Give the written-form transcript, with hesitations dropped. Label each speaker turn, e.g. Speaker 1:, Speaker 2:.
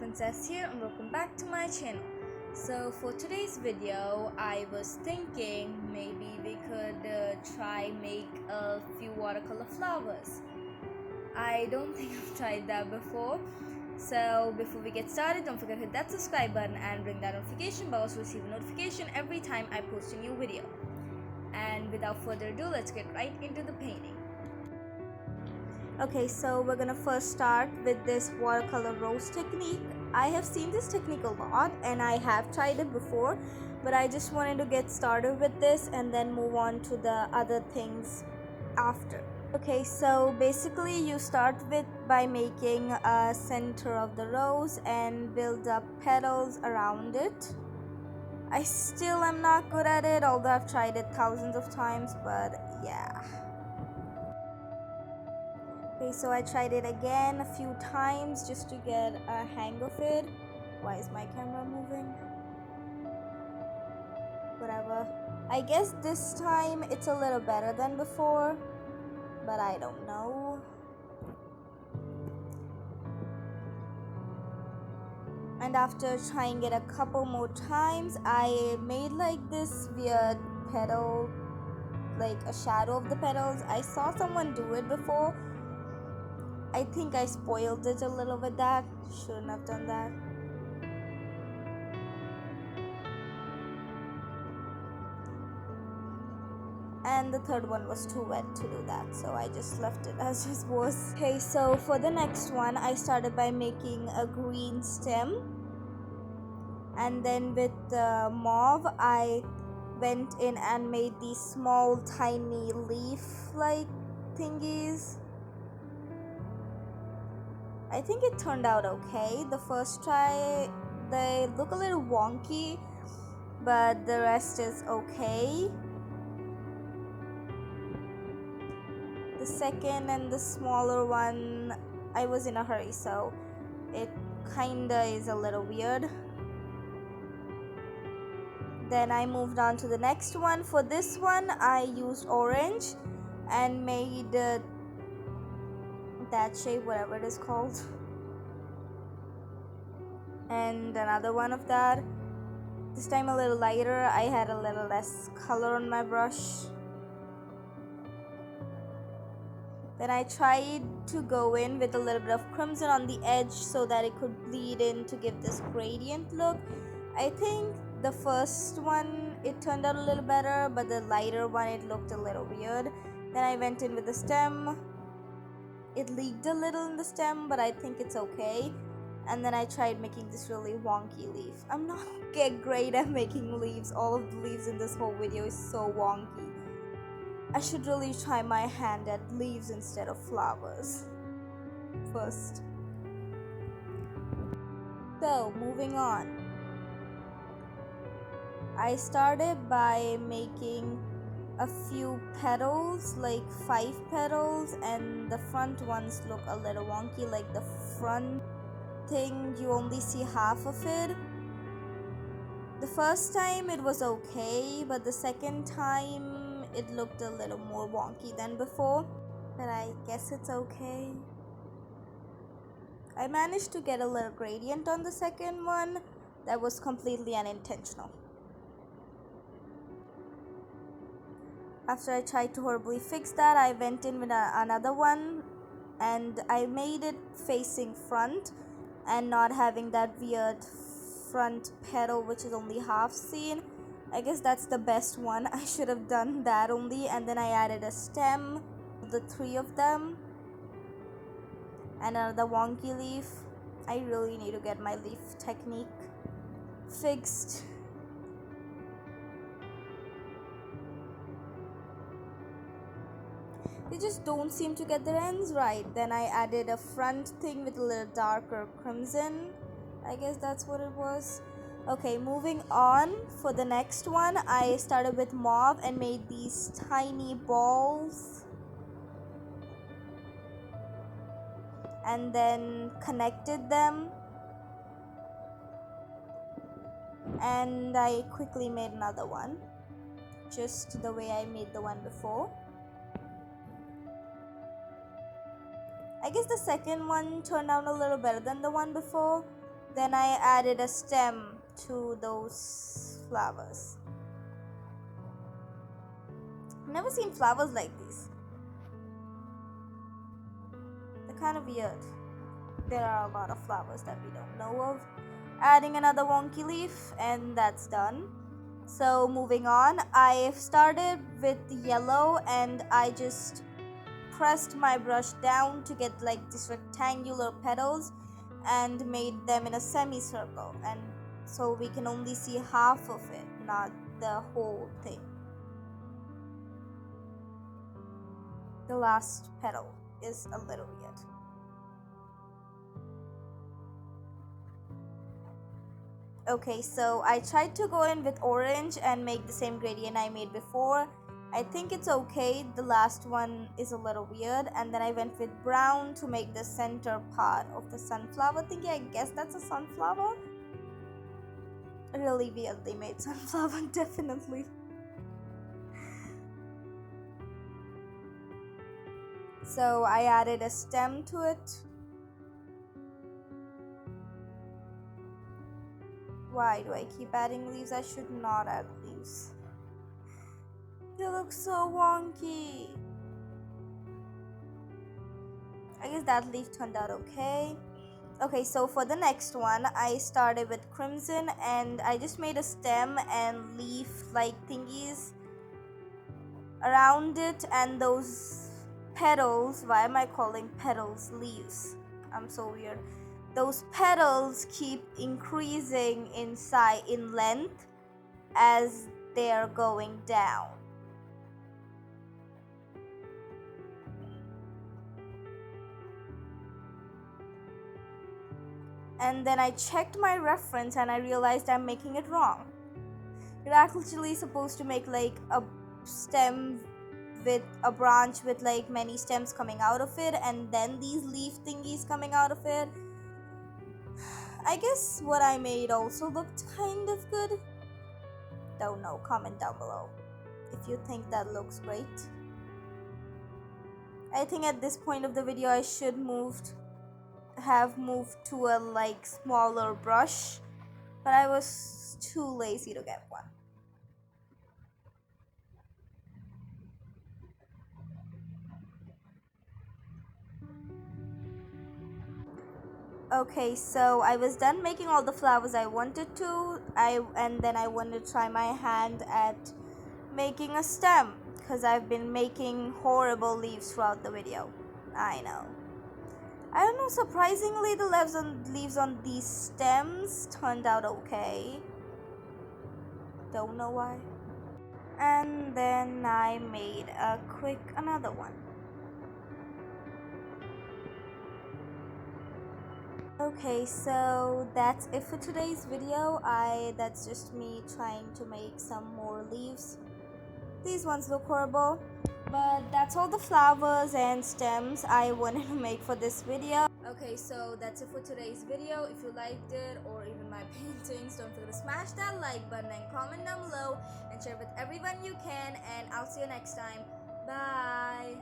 Speaker 1: Princess here and welcome back to my channel. So for today's video I was thinking maybe we could try make a few watercolor flowers. I don't think I've tried that before. So before we get started, don't forget to hit that subscribe button and ring that notification bell to receive a notification every time I post a new video. And without further ado, let's get right into the painting. Okay, so we're gonna first start with this watercolor rose technique. I have seen this technique a lot and I have tried it before, but I just wanted to get started with this and then move on to the other things after. Okay, so basically you start by making a center of the rose and build up petals around it. I still am not good at it, although I've tried it thousands of times, but yeah. Okay, so I tried it again a few times just to get a hang of it. Why is my camera moving? Whatever. I guess this time it's a little better than before, but I don't know. And after trying it a couple more times, I made like this weird petal, like a shadow of the petals. I saw someone do it before. I think I spoiled it a little with that. Shouldn't have done that. And the third one was too wet to do that, so I just left it as it was. Okay, so for the next one, I started by making a green stem. And then with the mauve, I went in and made these small tiny leaf-like thingies. I think it turned out okay. The first try, they look a little wonky, but the rest is okay. The second and the smaller one, I was in a hurry, so it kinda is a little weird. Then I moved on to the next one. For this one, I used orange and made that shape, whatever it is called, and another one of that. This time a little lighter. I had a little less color on my brush. Then I tried to go in with a little bit of crimson on the edge so that it could bleed in to give this gradient look. I think the first one it turned out a little better, but the lighter one it looked a little weird. Then I went in with the stem. It leaked a little in the stem, but I think it's okay. And then I tried making this really wonky leaf. I'm not great at making leaves. All of the leaves in this whole video is so wonky. I should really try my hand at leaves instead of flowers first. So, moving on. I started by making a few petals, like 5 petals, and the front ones look a little wonky, like the front thing you only see half of it. The first time it was okay, but the second time it looked a little more wonky than before, but I guess it's okay. I managed to get a little gradient on the second one that was completely unintentional. After I tried to horribly fix that, I went in with another one and I made it facing front and not having that weird front petal which is only half seen. I guess that's the best one. I should have done that only. And then I added a stem, the 3 of them, and another wonky leaf. I really need to get my leaf technique fixed. They just don't seem to get their ends right. Then I added a front thing with a little darker crimson. I guess that's what it was. Okay, moving on. For the next one, I started with mauve and made these tiny balls. And then connected them. And I quickly made another one, just the way I made the one before. I guess the second one turned out a little better than the one before, Then I added a stem to those flowers. I've never seen flowers like these. They're kind of weird. There are a lot of flowers that we don't know of. Adding another wonky leaf, and that's done. So moving on, I've started with yellow and I just pressed my brush down to get like these rectangular petals and made them in a semicircle, and so we can only see half of it, not the whole thing. The last petal is a little weird. Okay, so I tried to go in with orange and make the same gradient I made before. I think it's okay. The last one is a little weird. And then I went with brown to make the center part of the sunflower thingy. I guess that's a sunflower. Really weirdly made sunflower, definitely. So I added a stem to it. Why do I keep adding leaves? I should not add leaves. They look so wonky. I guess that leaf turned out okay. Okay, so for the next one, I started with crimson and I just made a stem and leaf like thingies around it, and those petals, why am I calling petals leaves? I'm so weird. Those petals keep increasing in length as they're going down. And then I checked my reference and I realized I'm making it wrong. You're actually supposed to make like a stem with a branch with like many stems coming out of it, and then these leaf thingies coming out of it. I guess what I made also looked kind of good. Don't know, comment down below if you think that looks great. I think at this point of the video I should have moved to a like smaller brush, but I was too lazy to get one. Okay, so I was done making all the flowers I wanted to. And then I wanted to try my hand at making a stem, because I've been making horrible leaves throughout the video. I know. I don't know, surprisingly the leaves on these stems turned out okay. Don't know why. And then I made another one. Okay, so that's it for today's video. That's just me trying to make some more leaves. These ones look horrible, but that's all the flowers and stems I wanted to make for this video. Okay, so that's it for today's video. If you liked it or even my paintings, don't forget to smash that like button and comment down below and share with everyone you can, and I'll see you next time. Bye.